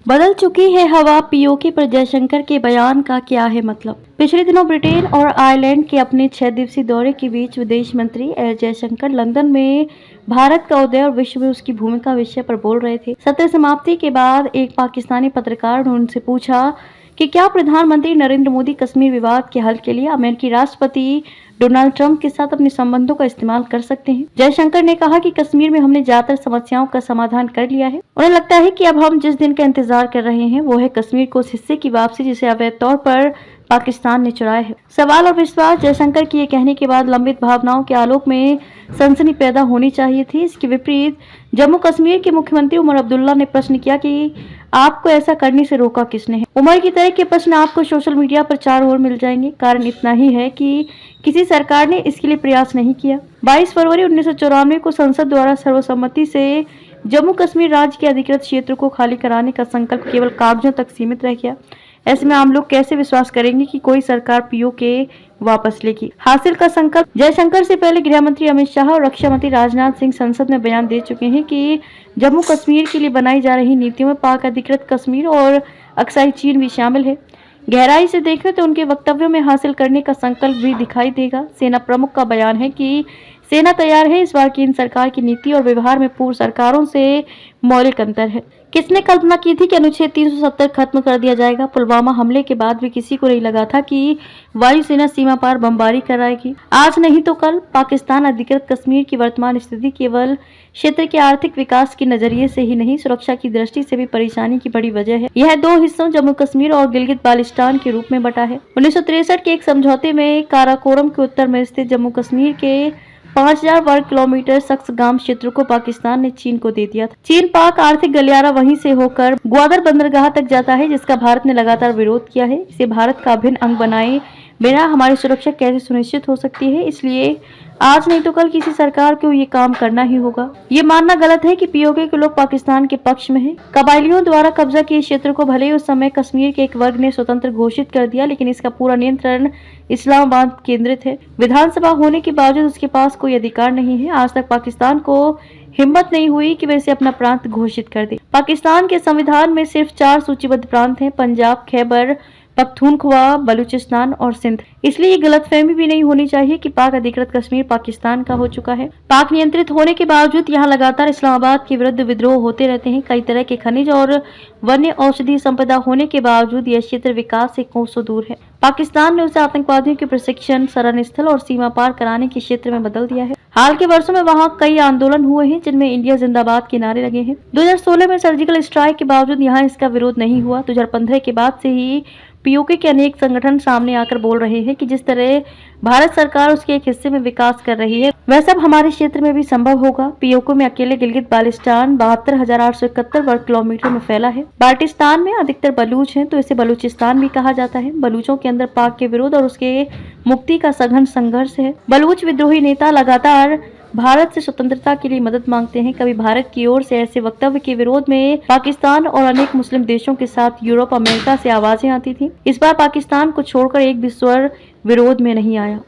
बदल चुकी है हवा, पीओके पर जयशंकर के बयान का क्या है मतलब। पिछले दिनों ब्रिटेन और आयरलैंड के अपने 6 दिवसीय दौरे के बीच विदेश मंत्री एस जयशंकर लंदन में भारत का उदय और विश्व में उसकी भूमिका विषय पर बोल रहे थे। सत्र समाप्ति के बाद एक पाकिस्तानी पत्रकार ने उनसे पूछा कि क्या प्रधानमंत्री नरेंद्र मोदी कश्मीर विवाद के हल के लिए अमेरिकी राष्ट्रपति डोनाल्ड ट्रंप के साथ अपने संबंधों का इस्तेमाल कर सकते हैं। जयशंकर ने कहा कि कश्मीर में हमने ज्यादातर समस्याओं का समाधान कर लिया है। उन्हें लगता है कि अब हम जिस दिन का इंतजार कर रहे हैं वो है कश्मीर को उस हिस्से की वापसी जिसे अवैध तौर पर पाकिस्तान ने चुराया है। सवाल और विश्वास। जयशंकर के ये कहने के बाद लंबित भावनाओं के आलोक में सनसनी पैदा होनी चाहिए थी। इसके विपरीत जम्मू कश्मीर के मुख्यमंत्री उमर अब्दुल्ला ने प्रश्न किया कि आपको ऐसा करने से रोका किसने है। उमर की तरह के प्रश्न आपको सोशल मीडिया पर चारों ओर मिल जाएंगे। कारण इतना ही है कि किसी सरकार ने इसके लिए प्रयास नहीं किया। 22 फरवरी 1994 को संसद द्वारा सर्वसम्मति से जम्मू कश्मीर राज्य के अधिकृत क्षेत्र को खाली कराने का संकल्प केवल कागजों तक सीमित रह गया। ऐसे में आम लोग कैसे विश्वास करेंगे कि कोई सरकार पीओके वापस लेगी। हासिल का संकल्प। जयशंकर से पहले गृह मंत्री अमित शाह और रक्षा मंत्री राजनाथ सिंह संसद में बयान दे चुके हैं कि जम्मू कश्मीर के लिए बनाई जा रही नीतियों में पाक अधिकृत कश्मीर और अक्साई चीन भी शामिल है। गहराई से देखें तो उनके वक्तव्यों में हासिल करने का संकल्प भी दिखाई देगा। सेना प्रमुख का बयान है कि सेना तैयार है। इस बार केंद्र सरकार की नीति और व्यवहार में पूर्व सरकारों से मौलिक अंतर है। किसने कल्पना की थी कि अनुच्छेद 370 खत्म कर दिया जाएगा। पुलवामा हमले के बाद भी किसी को नहीं लगा था कि वायुसेना सीमा पार बमबारी कराएगी। आज नहीं तो कल पाकिस्तान अधिकृत कश्मीर की वर्तमान स्थिति केवल क्षेत्र के आर्थिक विकास के नजरिए से ही नहीं, सुरक्षा की दृष्टि से भी परेशानी की बड़ी वजह है। यह दो हिस्सों जम्मू कश्मीर और गिलगित बाल्टिस्तान के रूप में बटा है। 1963 के एक समझौते में काराकोरम के उत्तर में स्थित जम्मू कश्मीर के 5000 वर्ग किलोमीटर सक्सगाम क्षेत्र को पाकिस्तान ने चीन को दे दिया था। चीन पाक आर्थिक गलियारा वहीं से होकर ग्वादर बंदरगाह तक जाता है, जिसका भारत ने लगातार विरोध किया है। इसे भारत का अभिन्न अंग बनाए बिना हमारी सुरक्षा कैसे सुनिश्चित हो सकती है। इसलिए आज नहीं तो कल किसी सरकार को ये काम करना ही होगा। ये मानना गलत है कि पीओके के लोग पाकिस्तान के पक्ष में हैं। कबायलियों द्वारा कब्जा किए क्षेत्र को भले ही उस समय कश्मीर के एक वर्ग ने स्वतंत्र घोषित कर दिया, लेकिन इसका पूरा नियंत्रण इस्लामाबाद केंद्रित है। विधानसभा होने के बावजूद उसके पास कोई अधिकार नहीं है। आज तक पाकिस्तान को हिम्मत नहीं हुई कि वह इसे अपना प्रांत घोषित कर दे। पाकिस्तान के संविधान में सिर्फ 4 सूचीबद्ध प्रांत हैं: पंजाब, खैबर पख्तूनख्वा, बलूचिस्तान और सिंध। इसलिए ये गलतफहमी भी नहीं होनी चाहिए कि पाक अधिकृत कश्मीर पाकिस्तान का हो चुका है। पाक नियंत्रित होने के बावजूद यहाँ लगातार इस्लामाबाद के विरुद्ध विद्रोह होते रहते हैं। कई तरह के खनिज और वन्य औषधि संपदा होने के बावजूद यह क्षेत्र विकास से कोसों दूर है। पाकिस्तान ने उसे आतंकवादियों के प्रशिक्षण, शरण स्थल और सीमा पार कराने के क्षेत्र में बदल दिया है। हाल के वर्षों में वहाँ कई आंदोलन हुए हैं जिनमें इंडिया जिंदाबाद के नारे लगे हैं। 2016 में सर्जिकल स्ट्राइक के बावजूद यहाँ इसका विरोध नहीं हुआ। 2015 के बाद से ही पीओके के अनेक संगठन सामने आकर बोल रहे हैं कि जिस तरह भारत सरकार उसके एक हिस्से में विकास कर रही है, वह सब हमारे क्षेत्र में भी संभव होगा। पीओके में अकेले गिलगित बाल्टिस्तान 72,871 वर्ग किलोमीटर में फैला है। बाल्टिस्तान में अधिकतर बलूच हैं, तो इसे बलूचिस्तान भी कहा जाता है। बलूचों के अंदर पाक के विरोध और उसके मुक्ति का सघन संघर्ष है। बलूच विद्रोही नेता लगातार भारत से स्वतंत्रता के लिए मदद मांगते हैं। कभी भारत की ओर से ऐसे वक्तव्य के विरोध में पाकिस्तान और अनेक मुस्लिम देशों के साथ यूरोप, अमेरिका से आवाजें आती थी। इस बार पाकिस्तान को छोड़कर एक भी स्वर विरोध में नहीं आया।